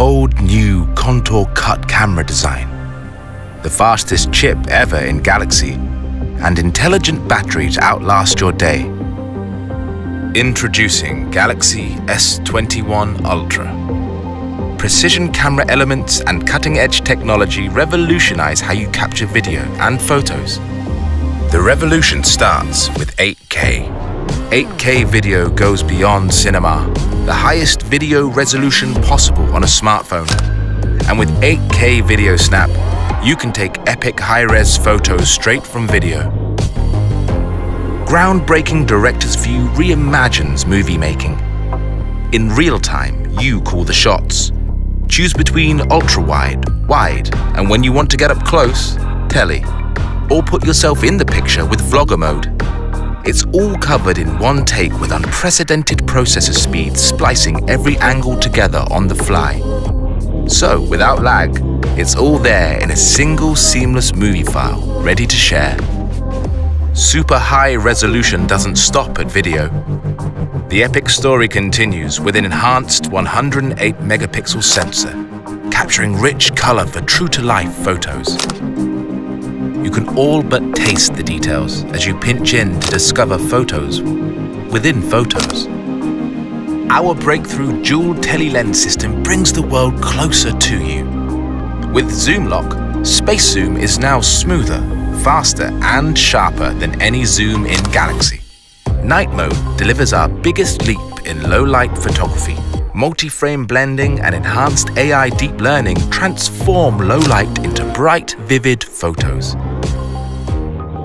bold new contour cut camera design, the fastest chip ever in Galaxy, and intelligent battery to outlast your day. Introducing Galaxy S21 Ultra. Precision camera elements and cutting-edge technology revolutionize how you capture video and photos. The revolution starts with 8K. 8K video goes beyond cinema, the highest video resolution possible on a smartphone. And with 8K Video Snap, you can take epic high-res photos straight from video. Groundbreaking director's view reimagines movie making. In real time, you call the shots. Choose between ultra-wide, wide, and when you want to get up close, tele. Or put yourself in the picture with vlogger mode. It's all covered in one take with unprecedented processor speed, splicing every angle together on the fly. So, without lag, it's all there in a single seamless movie file, ready to share. Super high resolution doesn't stop at video. The epic story continues with an enhanced 108 megapixel sensor, capturing rich color for true-to-life photos. You can all but taste the details as you pinch in to discover photos within photos. Our breakthrough dual tele-lens system brings the world closer to you. With Zoom Lock, Space Zoom is now smoother, faster, and sharper than any zoom in Galaxy. Night Mode delivers our biggest leap in low-light photography. Multi-frame blending and enhanced AI deep learning transform low light into bright, vivid photos.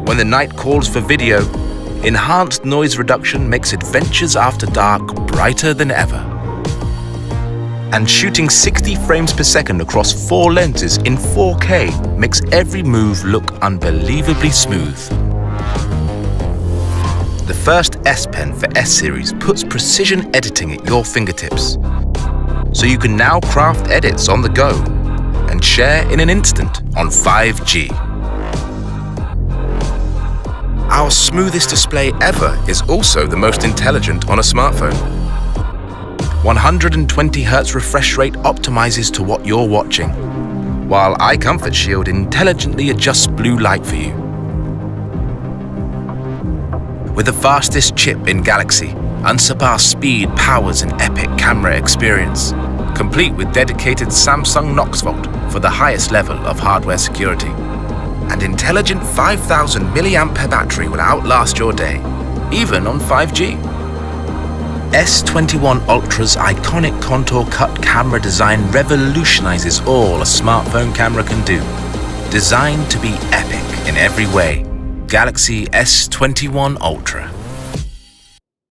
When the night calls for video, enhanced noise reduction makes adventures after dark brighter than ever. And shooting 60 frames per second across 4 lenses in 4K makes every move look unbelievably smooth. The first S Pen for S Series puts precision editing at your fingertips. So you can now craft edits on the go and share in an instant on 5G. Our smoothest display ever is also the most intelligent on a smartphone. 120Hz refresh rate optimizes to what you're watching, while Eye Comfort Shield intelligently adjusts blue light for you. With the fastest chip in Galaxy, unsurpassed speed powers an epic camera experience, complete with dedicated Samsung Knox Vault for the highest level of hardware security. And intelligent 5000 mAh battery will outlast your day, even on 5G. S21 Ultra's iconic contour cut camera design revolutionizes all a smartphone camera can do. Designed to be epic in every way. Galaxy S21 Ultra.